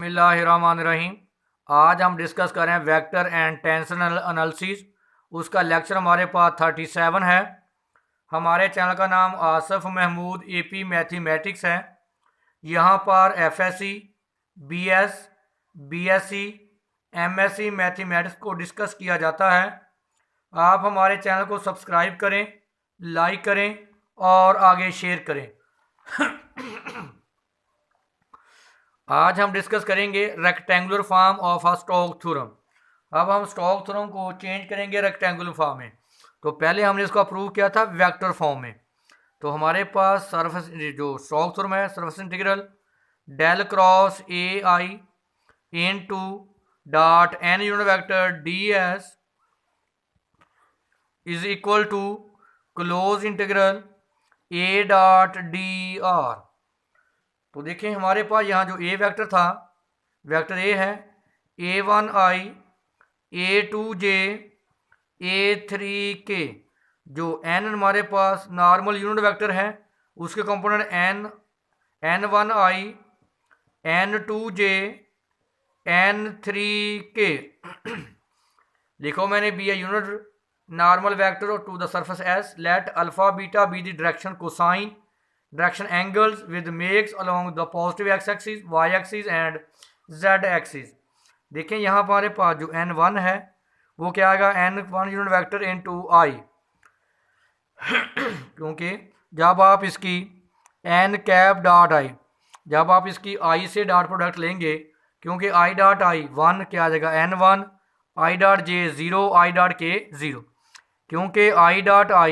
बिस्मिल्लाहिर्रहमानिर्रहीम। आज हम डिस्कस कर रहे हैं वेक्टर एंड टेंसर एनालिसिस। उसका लेक्चर हमारे पास 37 है। हमारे चैनल का नाम आसिफ महमूद एपी मैथमेटिक्स है। यहाँ पर FSc, BS, BSc, MSc mathematics को डिस्कस किया जाता है। आप हमारे चैनल को सब्सक्राइब करें, लाइक करें और आगे शेयर करें। आज हम डिस्कस करेंगे rectangular form of a Stokes theorem. अब हम स्टोक्स थ्योरम को चेंज करेंगे रेक्टेंगुलर फॉर्म में। तो पहले हमने इसको प्रूव किया था वेक्टर फॉर्म में। तो हमारे पास सरफेस जो स्टोक्स थ्योरम है, surface integral del cross A I into dot n unit vector d s is equal to close integral A dot d r. तो देखिए हमारे पास यहाँ जो ए वेक्टर था, वेक्टर ए है a1i a2j a3k। जो n हमारे पास नॉर्मल यूनिट वेक्टर है, उसके कंपोनेंट n1i n2j n3k। लिखो मैंने be a unit normal vector to the surface S, let alpha beta be the direction cosine direction angles with makes along the positive x axis, y axis and z axis। देखें यहाँ पर हमारे पास जो n1 है वो क्या आएगा, n1 unit vector into i। क्योंकि जब आप इसकी n कैप डॉट i, जब आप इसकी i से डॉट प्रोडक्ट लेंगे, क्योंकि i डॉट i 1 क्या आ जाएगा n1, i dot j 0, i dot k 0। क्योंकि i dot i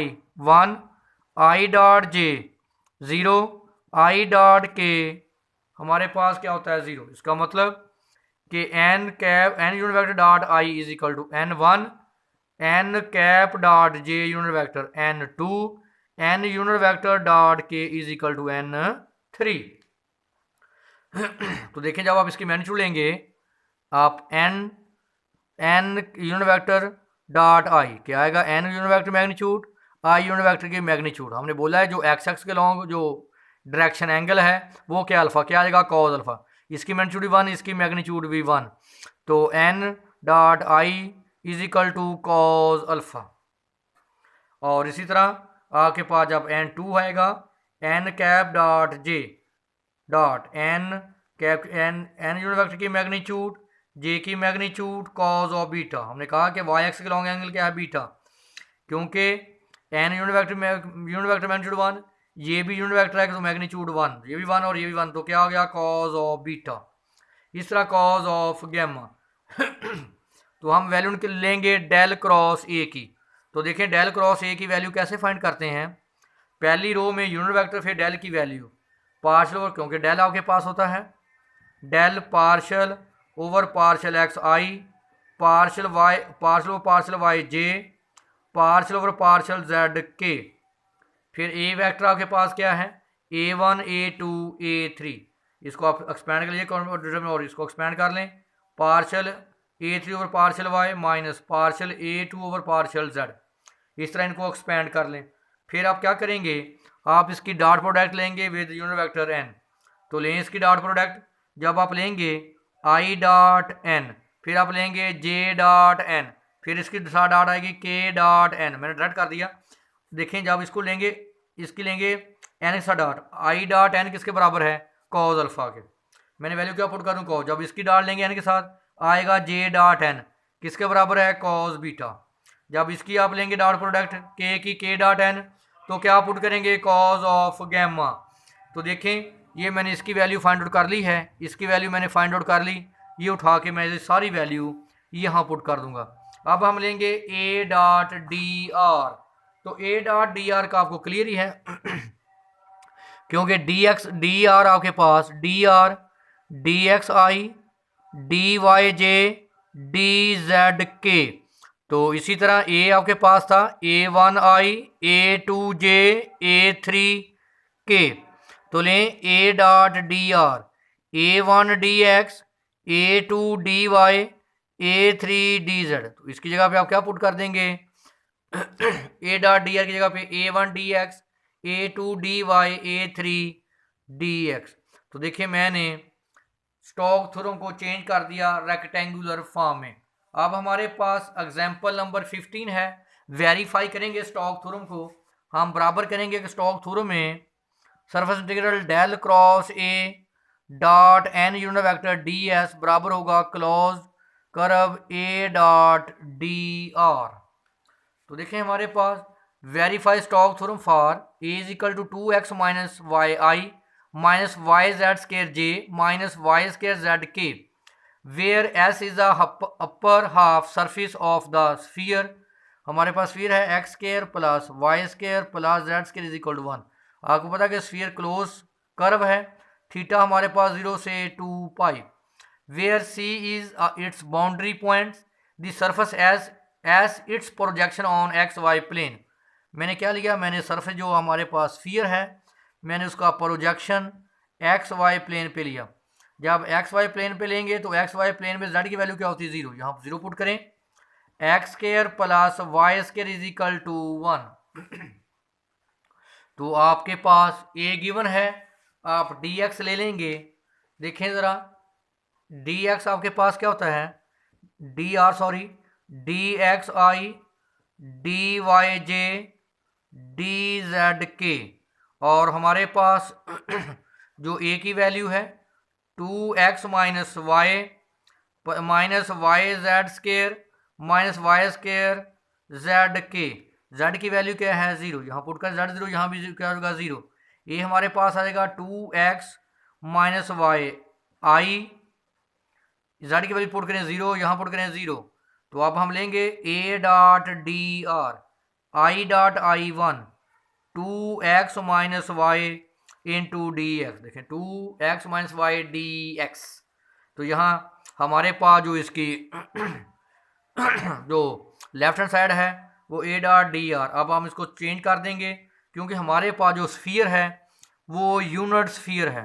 1, i dot j 0, I dot के हमारे पास क्या होता है 0। इसका मतलब कि n cap n unit vector dot i is equal to n1, n cap dot j unit vector n2, n unit vector dot k is equal to n3। तो देखें जब आप इसकी मैग्नीट्यूड लेंगे, आप n unit vector dot i क्या आएगा, n unit vector magnitude I unit vector की मैग्नीट्यूड। हमने बोला है जो एक्स एक्स के लॉन्ग जो डायरेक्शन एंगल है वो क्या अल्फा क्या आ जाएगा, कॉज अल्फा। इसकी मैग्नीट्यूड भी 1, इसकी मैग्नीट्यूड भी 1। तो n dot I is equal to cos alpha. और इसी तरह आपके पास जब n2 आएगा, n cap dot j dot n cap n unit vector की मैग्नीट्यूड, j की मैग्नीट्यूड कॉज ऑफ बीटा। हमने कहा कि वाई एक्स के लॉन्ग एंगल क्या है, बीटा। क्योंकि n यूनिट वेक्टर मैग्नीट्यूड 1, ये भी यूनिट वेक्टर है तो मैग्नीट्यूड 1, ये भी 1 और ये भी 1, तो क्या हो गया, कॉज ऑफ बीटा। इस तरह कॉज ऑफ गैमा। तो हम वैल्यू लेंगे डेल क्रॉस ए की। तो देखें डेल क्रॉस ए की वैल्यू कैसे फाइंड करते हैं। पहली रो में यूनिट वेक्टर, फिर डेल की वैल्यू पार्शल ओवर, क्योंकि डेल आपके पास होता है del partial over partial x i, partial y, partial over partial y j, partial over partial z k. फिर ए वेक्टर आपके पास क्या है, a1 a2 a3। इसको आप एक्सपेंड कर लीजिए और इसको एक्सपेंड कर लें, partial a3 over partial y minus partial a2 over partial z. इस तरह इनको एक्सपेंड कर लें। फिर आप क्या करेंगे, आप इसकी डॉट प्रोडक्ट लेंगे विद यूनिट वेक्टर n। तो लें इसकी डॉट प्रोडक्ट, जब आप लेंगे i डॉट n, फिर आप लेंगे j डॉट n, फिर इसकी साथ डॉट आएगी k डॉट n। मैंने डायरेक्ट कर दिया। देखें जब इसको लेंगे, इसकी लेंगे n के साथ डॉट, i डॉट n किसके बराबर है, कॉज अल्फा के। मैंने वैल्यू क्या पुट कर दूँ, कॉज। जब इसकी डॉट लेंगे n के साथ, आएगा j डॉट n किसके बराबर है, कॉज बीटा। जब इसकी आप लेंगे डॉट प्रोडक्ट k की k डॉट n, तो क्या पुट करेंगे, कॉज ऑफ गैमा। तो देखें ये मैंने इसकी वैल्यू फाइंड आउट कर ली है, इसकी वैल्यू मैंने फाइंड आउट कर ली। ये उठा के मैं सारी वैल्यू यहाँ पुट कर दूंगा। अब हम लेंगे a डॉट डी आर। तो a डॉट डी आर का आपको क्लियर ही है क्योंकि डी आर आपके पास d r d x i d y j d z k. तो इसी तरह a आपके पास था a1i a2j a3k। तो लें a dot d r a1 d x a2 d y a3 d z. तो इसकी जगह पे आप क्या पुट कर देंगे, ए डॉट डी आर की जगह पे a1 d x a2 dy a3 dx। तो देखिए मैंने स्टोक्स थ्योरम को चेंज कर दिया रेक्टेंगुलर फॉर्म में। अब हमारे पास एग्जाम्पल नंबर 15 है, वेरीफाई करेंगे स्टोक्स थ्योरम को। हम बराबर करेंगे कि स्टोक्स थ्योरम में सरफेस इंटीग्रल डेल क्रॉस ए dot n unit vector d s बराबर होगा क्लोज कर्व ए डॉट डी आर। तो देखें हमारे पास verify Stokes theorem for a is equal to 2x minus y i minus y z square j minus y square z k where s is upper half surface of the sphere. हमारे पास sphere है x square plus y square plus z square is equal to 1। आपको पता है कि sphere close curve है, theta हमारे पास 0 से 2 pi, where c is its boundary point, the surface as its projection on x y plane. मैंने क्या लिया, मैंने सरफेस जो हमारे पास स्फीयर है मैंने उसका प्रोजेक्शन एक्स वाई प्लेन पे लिया। जब एक्स वाई प्लेन पे लेंगे तो एक्स वाई प्लेन में जेड की वैल्यू क्या होती है 0, यहाँ 0 पुट करें, x square plus y square is equal to 1। तो आपके पास ए गिवन है, आप डी एक्स ले लेंगे। देखें ज़रा डी एक्स आपके पास क्या होता है, d x i d y j d z k, और हमारे पास जो ए की वैल्यू है 2x minus y z square minus y square z k, z की वैल्यू क्या है 0, यहाँ पुट कर जेड 0, यहाँ भी क्या होगा 0। ये हमारे पास आएगा 2x माइनस वाई आई, जेड की वैल्यू पुट करें 0, यहाँ पुट करें 0। तो अब हम लेंगे a dot d r i dot i 1 2x minus y into d x. देखें 2x minus Y d x. तो यहाँ हमारे पास जो इसकी जो लेफ्ट हैंड साइड है वो a डॉट डी आर। अब हम इसको चेंज कर देंगे क्योंकि हमारे पास जो स्फीयर है वो यूनिट स्फीयर है,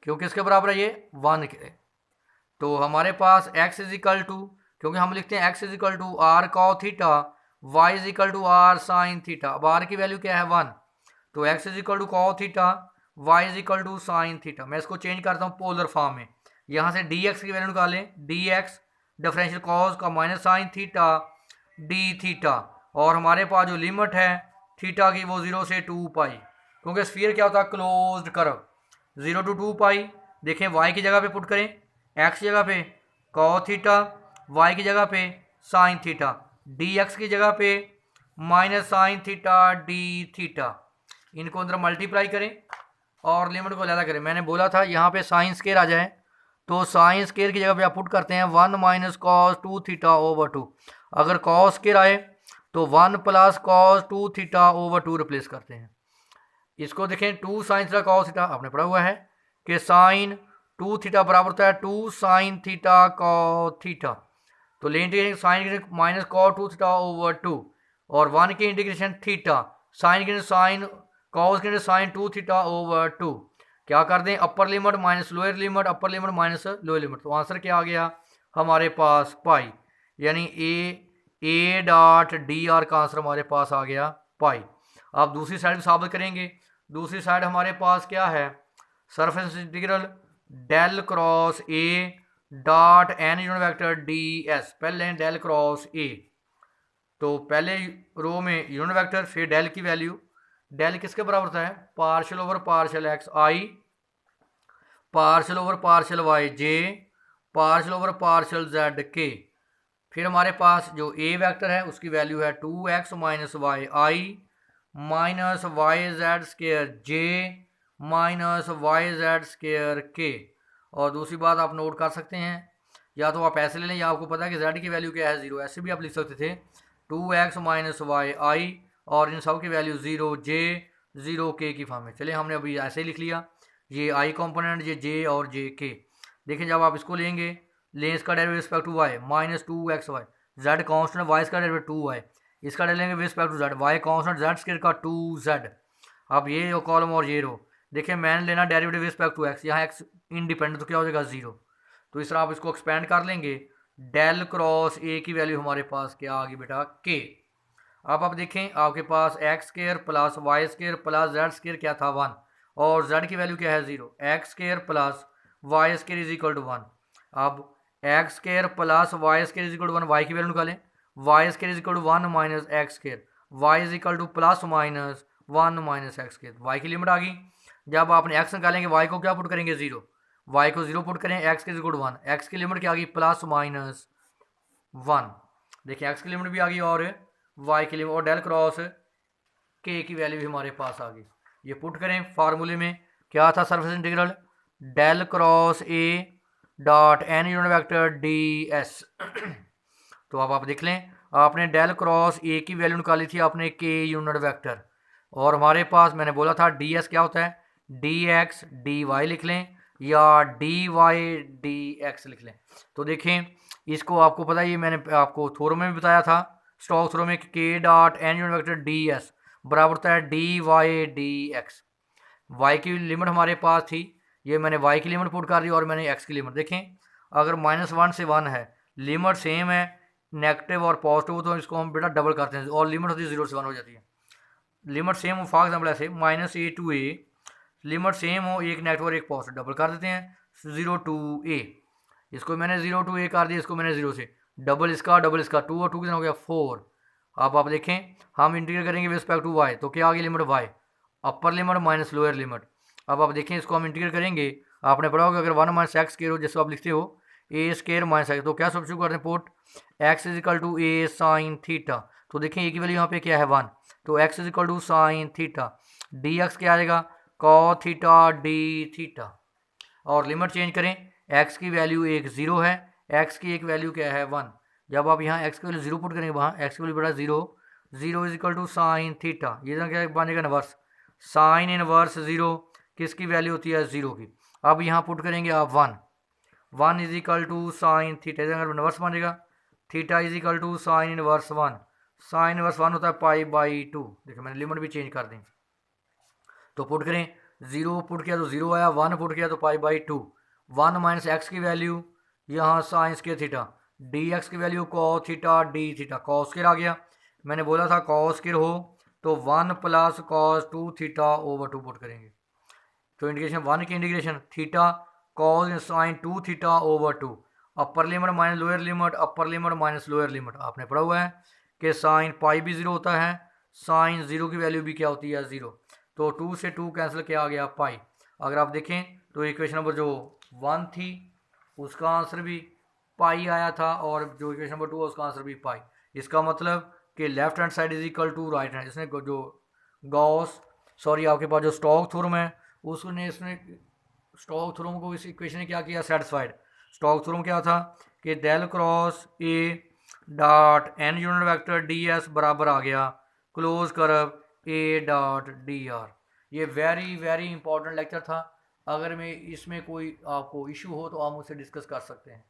क्योंकि इसके बराबर है ये 1 के। तो हमारे पास x इज इक्वल टू, क्योंकि हम लिखते हैं x is equal to r cos theta y is equal to r sine theta. अब r की वैल्यू क्या है 1, तो x is equal to cos theta y is equal to sine theta. मैं इसको चेंज करता हूँ पोलर फॉर्म में, यहाँ से dx की वैल्यू निकालें, dx डिफरेंशियल कॉस का minus sign theta d theta, और हमारे पास जो लिमिट है थीटा की वो 0 से 2 पाई, क्योंकि स्फीयर क्या होता है क्लोज्ड कर्व, 0 to 2 पाई। देखें y की जगह पे पुट करें, x की जगह पे कॉस थीटा, y की जगह पे साइन थीटा, dx की जगह पे minus sign theta d theta. इनको अंदर मल्टीप्लाई करें और लिमिट को अलग करें। मैंने बोला था यहाँ पे साइन स्केयर आ जाए, तो साइन स्केयर की जगह पे आप पुट करते हैं 1 माइनस कॉस 2 थीटा ओवर 2। अगर कॉस स्केयर आए तो 1 plus cos 2 theta over 2 replace करते हैं। इसको देखें 2 साइन थीटा कॉस थीटा, आपने पढ़ा हुआ है कि साइन 2 थीटा बराबर होता है 2 साइन थीटा कॉस थीटा। तो ले integration sine minus cos 2 theta over 2, और 1 की इंटीग्रेशन थीटा साइन के साइन कॉस के साइन 2 थीटा ओवर 2। क्या कर दें, upper limit minus lower limit, upper limit minus lower limit. तो आंसर क्या आ गया हमारे पास पाई, यानी ए डॉट डी आर का आंसर हमारे पास आ गया पाई। अब दूसरी साइड भी साबित करेंगे। दूसरी साइड हमारे पास क्या है, सरफेस इंटीग्रल डेल क्रॉस ए dot n unit vector d s. पहले डेल क्रॉस ए, तो पहले रो में यूनिट वेक्टर, फिर डेल की वैल्यू, डेल किसके बराबर होता है partial over partial x i, partial over partial y j, partial over partial z k. फिर हमारे पास जो ए वेक्टर है उसकी वैल्यू है 2x minus y i minus y z square j minus y z square के। और दूसरी बात आप नोट कर सकते हैं, या तो आप ऐसे ले लें, या आपको पता है कि जेड की वैल्यू क्या है 0, ऐसे भी आप लिख सकते थे 2x माइनस वाई आई, और इन सब की वैल्यू 0 जे 0 के की फॉर्म में। चलिए हमने अभी ऐसे ही लिख लिया, ये आई कंपोनेंट, ये जे और जे के। देखिए जब आप इसको लेंगे, लें इसका derivative respect to y minus 2x y, z constant y इसका डेरिवेटिव 2y, इसका लेंगे respect to z, y constant z square का 2z। अब ये कॉलम और ये रो, देखिए मैंने लेना डेरिवेटिव रिस्पेक्ट टू x, यहाँ x इंडिपेंडेंट, तो क्या हो जाएगा 0। तो इस तरह आप इसको एक्सपेंड कर लेंगे, डेल क्रॉस ए की वैल्यू हमारे पास क्या आ गई बेटा k। अब आप देखें आपके पास x square plus y square plus z square क्या था 1, और जेड की वैल्यू क्या है 0, x square plus y square is equal to 1। अब x square plus y square is equal to 1, y की वैल्यू निकालें। Y square is equal to 1 minus x square, y is equal to plus minus 1 minus x square. Y की limit आ गई। जब आपने x निकालेंगे Y को क्या पुट करेंगे 0, वाई को 0 पुट करें, एक्स के इज इक्वल टू 1, एक्स की लिमिट क्या आ गई प्लस माइनस 1। देखिए एक्स की लिमिट भी आ गई और वाई की लिमिट, और डेल क्रॉस के की वैल्यू भी हमारे पास आ गई। ये पुट करें फार्मूले में, क्या था सरफेस इंटीग्रल डेल क्रॉस ए dot n unit vector d s. तो अब आप देख लें, आपने डेल क्रॉस ए की वैल्यू निकाली थी आपने के यूनिट वेक्टर, और हमारे पास मैंने बोला था डी एस क्या होता है डी एक्स डी वाई लिख लें या डी वाई डी एक्स लिख लें। तो देखें इसको आपको पता है, ये मैंने आपको थ्योरम में भी बताया था, स्टोक्स थ्योरम में के dot n unit vector d s बराबर होता है d y d x. Y की लिमिट हमारे पास थी, ये मैंने वाई की लिमिट पुट कर दी और मैंने एक्स की लिमिट। देखें अगर -1 से 1 है, लिमिट सेम है नेगेटिव और पॉजिटिव, तो इसको हम बेटा डबल करते हैं और लिमिट होती है 0 से 1 हो जाती है। लिमिट सेम हो, फॉर एग्जाम्पल ऐसे -a to a, limit same हो, एक नेगेटिव और एक पॉजिटिव, डबल कर देते हैं 0 to a। इसको मैंने 0 to a कर दिया, इसको मैंने 0 से डबल इसका 2 और 2 कितना हो गया 4। अब आप देखें हम इंटीग्रेट करेंगे विद रिस्पेक्ट टू y, तो क्या आ गई लिमिट y, अपर लिमिट माइनस लोअर लिमिट। अब आप देखें इसको हम इंटीग्रेट करेंगे, आपने पढ़ा होगा अगर 1 माइनस एक्स स्केयर हो, जैसे आप लिखते हो ए स्केयर माइनस एक्स, तो क्या सब्स्टिट्यूट करते हैं put x is equal to a sine theta. तो देखें ए की वैल्यू यहाँ पे क्या है 1, तो x is equal to sine theta, d x क्या आ जाएगा कॉस थीटा डी थीटा। और लिमिट चेंज करें, एक्स की वैल्यू एक 0 है, एक्स की एक वैल्यू क्या है 1। जब आप यहाँ एक्स की वैल्यू 0 पुट करेंगे, वहाँ एक्स की वैल्यू बड़ा 0, 0 is equal to sine theta, ये क्या बनेगा इनवर्स, साइन इनवर्स 0 किसकी वैल्यू होती है 0 की। अब यहाँ पुट करेंगे आप 1 is equal to sine theta, अगर इनवर्स बनेगा theta is equal to sine inverse 1, sine inverse 1 होता है π/2। देखिए मैंने लिमिट भी चेंज कर दी, तो पुट करें 0 पुट किया तो 0 आया, 1 पुट किया तो π/2, 1 माइनस एक्स की वैल्यू यहाँ sine square theta, d x की value cos theta d theta, cos square आ गया। मैंने बोला था कॉस स्क्वायर हो तो 1 plus cos 2 theta over 2 put करेंगे, तो इंटीग्रेशन 1 की integration theta cos sine 2 theta over 2, upper limit minus lower limit, upper limit minus lower limit. आपने पढ़ा हुआ है कि साइन पाई भी 0 होता है, साइन 0 की वैल्यू भी क्या होती है 0, तो 2 से 2 कैंसिल किया आ गया पाई। अगर आप देखें तो इक्वेशन नंबर जो 1 थी उसका आंसर भी पाई आया था, और जो इक्वेशन नंबर 2 है उसका आंसर भी पाई। इसका मतलब कि left hand side is equal to right hand, इसने जो गॉस सॉरी आपके पास जो स्टोक्स थ्योरम है उसने इसने स्टोक्स थ्योरम को इस इक्वेशन ने क्या किया सेटिस्फाइड। स्टोक्स थ्योरम क्या था कि डेल क्रॉस ए dot n unit vector d s बराबर आ गया क्लोज कर्व ए डॉट डी आर। ये वेरी वेरी इंपॉर्टेंट लेक्चर था, अगर मैं इसमें कोई आपको इशू हो तो आप मुझसे डिस्कस कर सकते हैं।